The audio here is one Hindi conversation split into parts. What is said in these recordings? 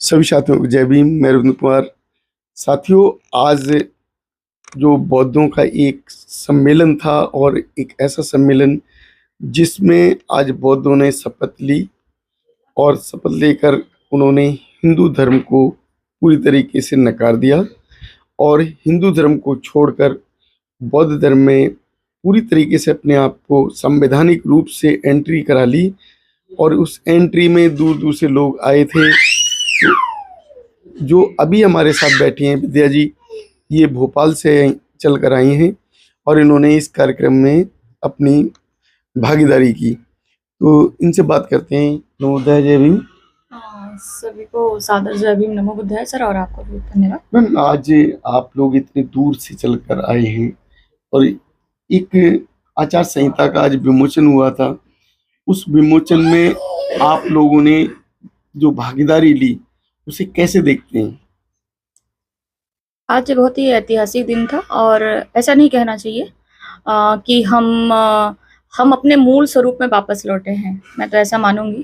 सभी साथियों को जय भीम। मैं रविंद्र कुमार। साथियों, आज जो बौद्धों का एक सम्मेलन था और एक ऐसा सम्मेलन जिसमें आज बौद्धों ने शपथ ली और शपथ लेकर उन्होंने हिंदू धर्म को पूरी तरीके से नकार दिया और हिंदू धर्म को छोड़कर बौद्ध धर्म में पूरी तरीके से अपने आप को संवैधानिक रूप से एंट्री करा ली। और उस एंट्री में दूर दूर से लोग आए थे। तो जो अभी हमारे साथ बैठी हैं विद्या जी, ये भोपाल से चल कर आई हैं और इन्होंने इस कार्यक्रम में अपनी भागीदारी की। तो इनसे बात करते हैं। नमोदय, जय भीम। सभी को सादर जय भीम, नमो बुद्धाय सर, और आपको भी धन्यवाद। मैम, आज आप लोग इतने दूर से चल कर आए हैं और एक आचार संहिता का आज विमोचन हुआ था। उस विमोचन में आप लोगों ने जो भागीदारी ली उसे कैसे देखते हैं? आज बहुत ही ऐतिहासिक दिन था और ऐसा नहीं कहना चाहिए कि हम अपने मूल स्वरूप में वापस लौटे हैं। मैं तो ऐसा मानूंगी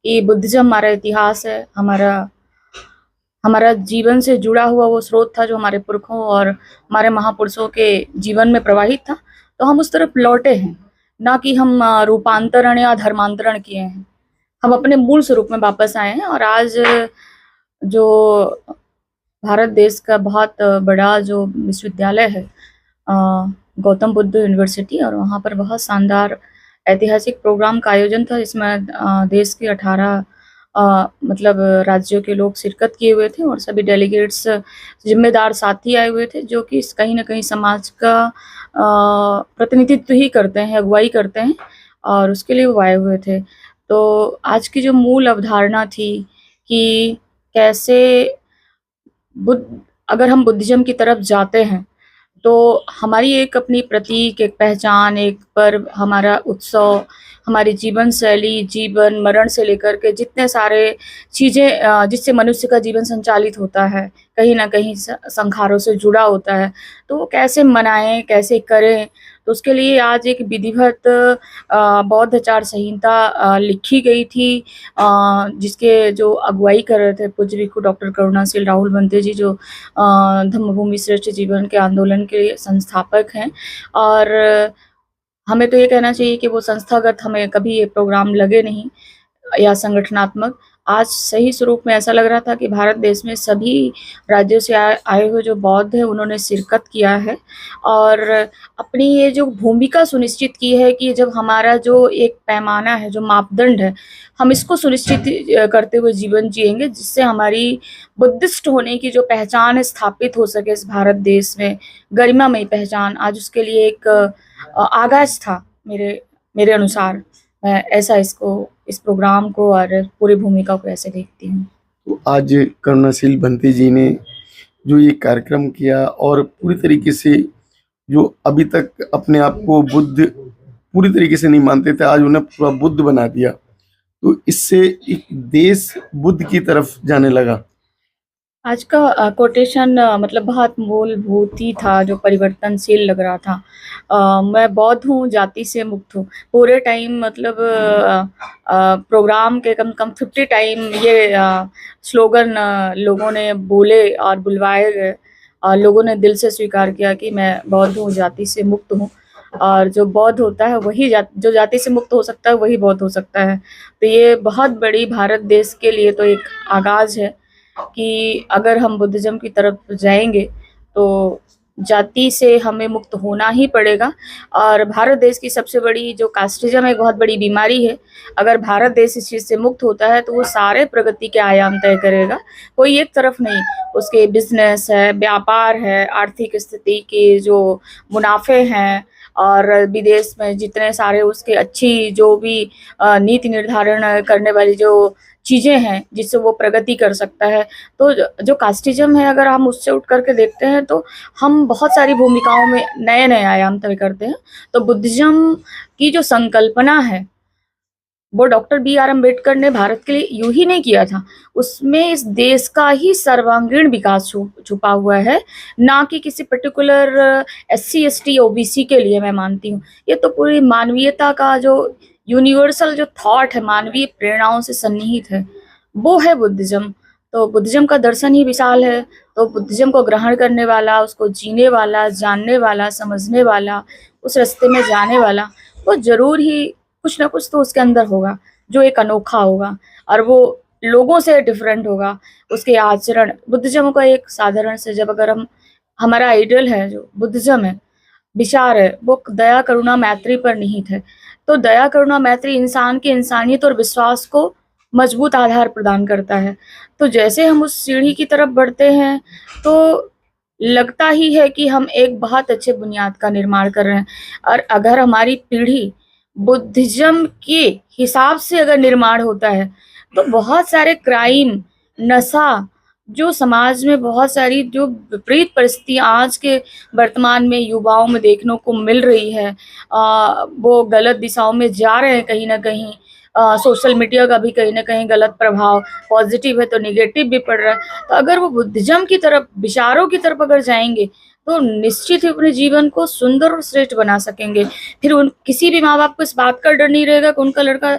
कि बुद्धिज्म हमारा इतिहास है, हमारा जीवन से जुड़ा हुआ वो स्रोत था जो हमारे पुरखों और हमारे महापुरुषों के जीवन में प्रवाहित था। तो हम उस तरफ लौटे हैं, ना कि हम रूपांतरण या धर्मांतरण किए हैं। हम अपने मूल स्वरूप में वापस आए हैं। और आज जो भारत देश का बहुत बड़ा जो विश्वविद्यालय है, गौतम बुद्ध यूनिवर्सिटी, और वहाँ पर बहुत शानदार ऐतिहासिक प्रोग्राम का आयोजन था जिसमें देश के 18 मतलब राज्यों के लोग शिरकत किए हुए थे और सभी डेलीगेट्स जिम्मेदार साथी आए हुए थे जो कि कहीं ना कहीं समाज का प्रतिनिधित्व ही करते हैं, अगुवाई करते हैं, और उसके लिए वो आए हुए थे। तो आज की जो मूल अवधारणा थी कि कैसे अगर हम बुद्धिज्म की तरफ जाते हैं तो हमारी एक अपनी प्रतीक, एक पहचान, एक पर्व, हमारा उत्सव, हमारी जीवन शैली, जीवन मरण से लेकर के जितने सारे चीज़ें जिससे मनुष्य का जीवन संचालित होता है, कहीं ना कहीं संखारों से जुड़ा होता है, तो वो कैसे मनाएं, कैसे करें। तो उसके लिए आज एक विधिवत बौद्ध आचार संहिता लिखी गई थी, जिसके जो अगुवाई कर रहे थे पूज्य भिक्खु डॉक्टर करुणाशील राहुल बंते जी, जो धम्मभूमि श्रेष्ठ जीवन के आंदोलन के संस्थापक हैं। और हमें तो ये कहना चाहिए कि वो संस्थागत हमें कभी ये प्रोग्राम लगे नहीं या संगठनात्मक। आज सही स्वरूप में ऐसा लग रहा था कि भारत देश में सभी राज्यों से आए हुए जो बौद्ध हैं उन्होंने शिरकत किया है और अपनी ये जो भूमिका सुनिश्चित की है कि जब हमारा जो एक पैमाना है, जो मापदंड है, हम इसको सुनिश्चित करते हुए जीवन जिएंगे जिससे हमारी बुद्धिस्ट होने की जो पहचान है स्थापित हो सके इस भारत देश में, गरिमामयी पहचान। आज उसके लिए एक आगाज था मेरे मेरे अनुसार। मैं ऐसा इस प्रोग्राम को और पूरी भूमिका को ऐसे देखती हूँ। तो आज करुणाशील बंती जी ने जो ये कार्यक्रम किया और पूरी तरीके से जो अभी तक अपने आप को बुद्ध पूरी तरीके से नहीं मानते थे, आज उन्हें पूरा बुद्ध बना दिया। तो इससे एक देश बुद्ध की तरफ जाने लगा। आज का कोटेशन मतलब बहुत मूलभूत ही था, जो परिवर्तनशील लग रहा था। मैं बौद्ध हूँ, जाति से मुक्त हूँ। पूरे टाइम मतलब प्रोग्राम के कम कम 50 टाइम ये स्लोगन लोगों ने बोले और बुलवाए गए और लोगों ने दिल से स्वीकार किया कि मैं बौद्ध हूँ, जाति से मुक्त हूँ। और जो बौद्ध होता है वही जो जाति से मुक्त हो सकता है वही बौद्ध हो सकता है। तो ये बहुत बड़ी भारत देश के लिए तो एक आगाज है कि अगर हम बुद्धिज्म की तरफ जाएंगे तो जाति से हमें मुक्त होना ही पड़ेगा। और भारत देश की सबसे बड़ी जो कास्टिज्म है, एक बहुत बड़ी बीमारी है। अगर भारत देश इस चीज़ से मुक्त होता है तो वो सारे प्रगति के आयाम तय करेगा, कोई एक तरफ नहीं। उसके बिजनेस है, व्यापार है, आर्थिक स्थिति के जो मुनाफे हैं, और विदेश में जितने सारे उसके अच्छी जो भी नीति निर्धारण करने वाली जो चीज़ें हैं जिससे वो प्रगति कर सकता है। तो जो कास्टिज्म है, अगर हम उससे उठ करके देखते हैं तो हम बहुत सारी भूमिकाओं में नए नए आयाम तय करते हैं। तो बुद्धिज्म की जो संकल्पना है वो डॉक्टर BR अम्बेडकर ने भारत के लिए यूं ही नहीं किया था, उसमें इस देश का ही सर्वांगीण विकास छुपा हुआ है, ना कि किसी पर्टिकुलर SC ST OBC के लिए। मैं मानती हूँ ये तो पूरी मानवीयता का जो यूनिवर्सल जो थॉट है, मानवीय प्रेरणाओं से सन्निहित है, वो है बुद्धिज्म। तो बुद्धिज्म का दर्शन ही विशाल है। तो बुद्धिज्म को ग्रहण करने वाला, उसको जीने वाला, जानने वाला, समझने वाला, उस रास्ते में जाने वाला, वो ज़रूर ही कुछ ना कुछ तो उसके अंदर होगा, जो एक अनोखा होगा और वो लोगों से डिफरेंट होगा। उसके आचरण, बुद्धिज्म का एक साधारण से, जब अगर हम, हमारा आइडियल है जो बुद्धिज्म है, विचार है, वो दया, करुणा, मैत्री पर निहित है। तो दया, करुणा, मैत्री इंसान की इंसानियत और विश्वास को मजबूत आधार प्रदान करता है। तो जैसे हम उस सीढ़ी की तरफ बढ़ते हैं, तो लगता ही है कि हम एक बहुत अच्छे बुनियाद का निर्माण कर रहे हैं। और अगर हमारी पीढ़ी बुद्धिज्म के हिसाब से अगर निर्माण होता है, तो बहुत सारे क्राइम, नशा, जो समाज में बहुत सारी जो विपरीत परिस्थितियाँ आज के वर्तमान में युवाओं में देखने को मिल रही है, वो गलत दिशाओं में जा रहे हैं कहीं न कहीं। सोशल मीडिया का भी कहीं न कहीं गलत प्रभाव, पॉज़िटिव है तो नेगेटिव भी पड़ रहा है। तो अगर वो बुद्धिज़्म की तरफ, विचारों की तरफ अगर जाएँगे, तो निश्चित ही अपने जीवन को सुंदर और श्रेष्ठ बना सकेंगे। फिर उन किसी भी माँ-बाप को इस बात का डर नहीं रहेगा कि उनका लड़का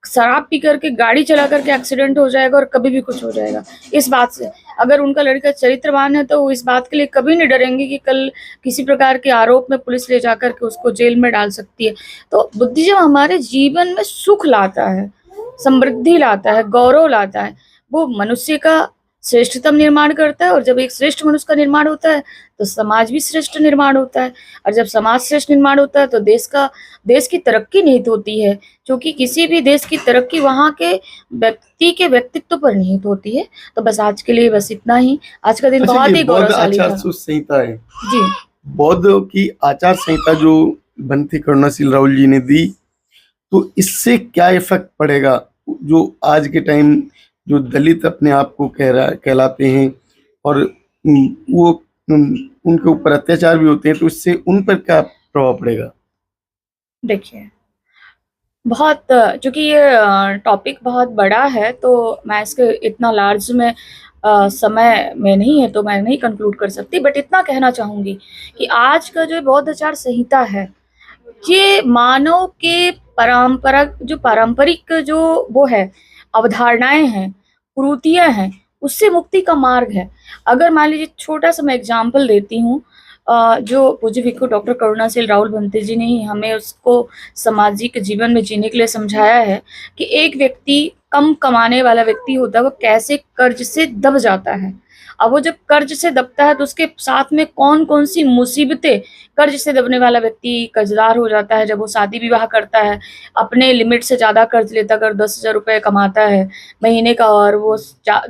शराब पी कर के गाड़ी चला कर के एक्सीडेंट हो जाएगा और कभी भी कुछ हो जाएगा, इस बात से। अगर उनका लड़का चरित्रवान है, तो वो इस बात के लिए कभी नहीं डरेंगे कि कल किसी प्रकार के आरोप में पुलिस ले जाकर के उसको जेल में डाल सकती है। तो बुद्धिज़्म हमारे जीवन में सुख लाता है, समृद्धि लाता है, गौरव लाता है। वो मनुष्य का श्रेष्ठतम निर्माण करता है, और जब एक श्रेष्ठ मनुष्य का निर्माण होता है, तो समाज भी श्रेष्ठ निर्माण होता है। और जब समाज श्रेष्ठ निर्माण होता है, तो देश की तरक्की निहित होती है, क्योंकि किसी भी देश की तरक्की वहाँ के व्यक्ति के व्यक्तित्व पर निहित होती है। तो बस आज के लिए बस इतना ही। आज का दिन अच्छा, बहुत ये ही बौद्ध गौरवशाली आचार था। संहिता है, जी। बौद्ध की आचार संहिता जो बंथी करुणाशील राहुल जी ने दी, तो इससे क्या इफेक्ट पड़ेगा? जो आज के टाइम जो दलित अपने आप को कहलाते हैं और वो उनके ऊपर अत्याचार भी होते हैं, तो इससे उन पर क्या प्रभाव पड़ेगा? देखिए, बहुत, चूँकि ये टॉपिक बहुत बड़ा है, तो मैं इसके इतना लार्ज में समय में नहीं है, तो मैं नहीं कंक्लूड कर सकती। बट इतना कहना चाहूँगी कि आज का जो बौद्ध आचार संहिता है, ये मानव के पारंपरिक जो वो है, अवधारणाएँ हैं, कुरीतियाँ हैं, उससे मुक्ति का मार्ग है। अगर मान लीजिए, छोटा-सा मैं एग्ज़ाम्पल देती हूँ, जो पूज्य भिक्खु डॉक्टर करुणाशील राहुल भंते जी ने ही हमें उसको सामाजिक जीवन में जीने के लिए समझाया है कि एक व्यक्ति, कम कमाने वाला व्यक्ति होता है, वो कैसे कर्ज से दब जाता है। अब वो जब कर्ज से दबता है, तो उसके साथ में कौन-कौन सी मुसीबतें, कर्ज से दबने वाला व्यक्ति कर्ज़दार हो जाता है, जब वो शादी-विवाह करता है, अपने लिमिट से ज़्यादा कर्ज लेता, अगर 10,000 रुपए कमाता है महीने का, और वो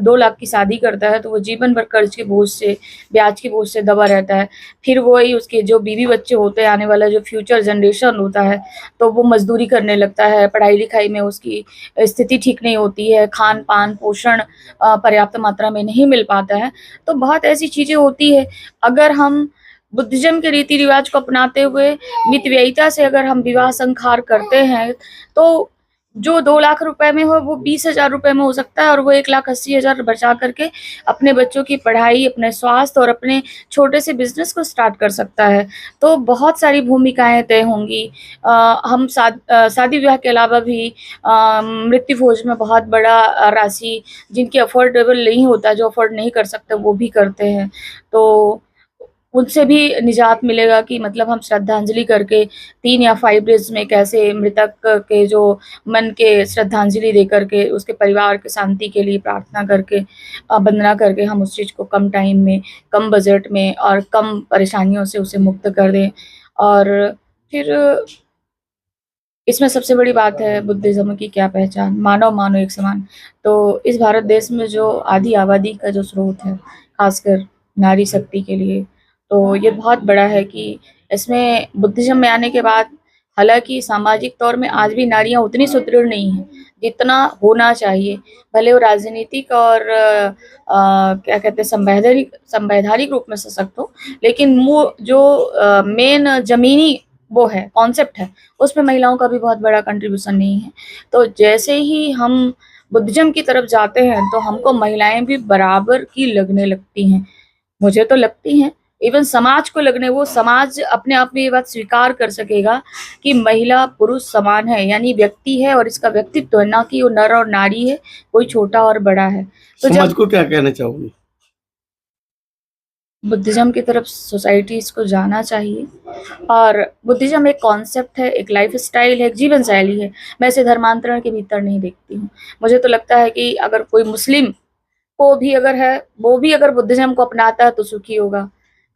2 लाख की शादी करता है, तो वो जीवन भर कर्ज के बोझ से, ब्याज के बोझ से दबा रहता है। फिर वही उसके जो बीवी-बच्चे होते हैं, आने वाला जो फ्यूचर जनरेशन होता है, तो वो मज़दूरी करने लगता है, पढ़ाई-लिखाई में उसकी स्थिति ठीक नहीं होती है, खान-पान, पोषण पर्याप्त मात्रा में नहीं मिल पाता है। तो बहुत ऐसी चीज़ें होती है। अगर हम बुद्धिज़्म के रीति-रिवाज को अपनाते हुए मितव्ययिता से अगर हम विवाह संस्कार करते हैं, तो जो 2 लाख रुपए में हो, वो 20,000 रुपए में हो सकता है, और वो 1,80,000 बचा करके अपने बच्चों की पढ़ाई, अपने स्वास्थ्य और अपने छोटे से बिज़नेस को स्टार्ट कर सकता है। तो बहुत सारी भूमिकाएँ तय होंगी। हम शादी-ब्याह के अलावा भी मृत्यु भोज में बहुत बड़ा राशि, जिनकी अफ़ोर्डेबल नहीं होता, जो अफ़ोर्ड नहीं कर सकते, वो भी करते हैं। तो उनसे भी निजात मिलेगा कि मतलब हम श्रद्धांजलि करके 3 या 5 डेज़ में कैसे मृतक के जो मन के श्रद्धांजलि दे करके, उसके परिवार की शांति के लिए प्रार्थना करके, वंदना करके, हम उस चीज़ को कम टाइम में, कम बजट में और कम परेशानियों से उसे मुक्त कर दें। और फिर इसमें सबसे बड़ी बात है बुद्धिज़्म की क्या पहचान, मानव मानो एक समान। तो इस भारत देश में जो आधी आबादी का जो स्रोत है, ख़ासकर नारी शक्ति के लिए, तो ये बहुत बड़ा है कि इसमें बुद्धिज़्म में आने के बाद, हालाँकि सामाजिक तौर में आज भी नारियाँ उतनी सुदृढ़ नहीं हैं, जितना होना चाहिए। भले वो राजनीतिक और क्या कहते हैं, संवैधानिक रूप में सशक्त हो, लेकिन जो मेन ज़मीनी वो है, कॉन्सेप्ट है, उसमें महिलाओं का भी बहुत बड़ा कंट्रीब्यूशन नहीं है। तो जैसे ही हम बुद्धिज़्म की तरफ जाते हैं, तो हमको महिलाएँ भी बराबर की लगने लगती हैं। मुझे तो लगती हैं, इवन समाज को लगने, वो समाज अपने आप में ये बात स्वीकार कर सकेगा कि महिला पुरुष समान है, यानी व्यक्ति है और इसका व्यक्तित्व है, ना कि वो नर और नारी है, कोई छोटा और बड़ा है। तो समाज जब को क्या कहना चाहोगे? बुद्धिज्म की तरफ सोसाइटीज को जाना चाहिए। और बुद्धिज्म एक कॉन्सेप्ट है, एक लाइफ स्टाइल है, एक जीवन शैली है। मैं इसे धर्मांतरण के भीतर नहीं देखती हूँ। मुझे तो लगता है कि अगर कोई मुस्लिम को भी अगर है, वो भी अगर बुद्धिज्म को अपनाता है तो सुखी होगा,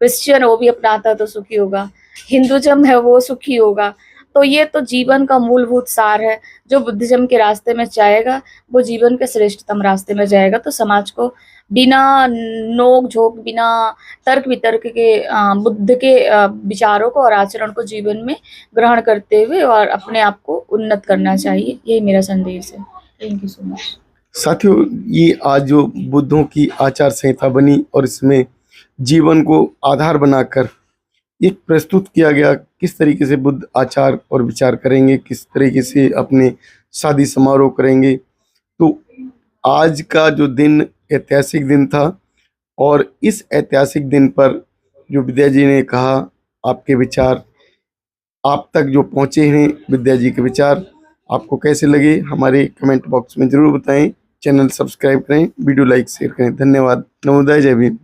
क्रिश्चियन वो भी अपनाता है तो सुखी होगा, हिंदुज्म है वो सुखी होगा। तो ये तो जीवन का मूलभूत सार है। जो बुद्धिज्म के रास्ते में जाएगा वो जीवन के श्रेष्ठतम रास्ते में जाएगा। तो समाज को बिना नोक झोंक, बिना तर्क वितर्क के बुद्ध के विचारों को और आचरण को जीवन में ग्रहण करते हुए और अपने आप को उन्नत करना चाहिए। यही मेरा संदेश है। Thank you so much. साथियों, ये आज जो बुद्धों की आचार संहिता बनी और इसमें जीवन को आधार बनाकर एक प्रस्तुत किया गया, किस तरीके से बुद्ध आचार और विचार करेंगे, किस तरीके से अपने शादी समारोह करेंगे। तो आज का जो दिन ऐतिहासिक दिन था और इस ऐतिहासिक दिन पर जो विद्या जी ने कहा, आपके विचार आप तक जो पहुँचे हैं, विद्या जी के विचार आपको कैसे लगे हमारे कमेंट बॉक्स में ज़रूर बताएं। चैनल सब्सक्राइब करें, वीडियो लाइक शेयर करें। धन्यवाद। नमोदय, जय भीम।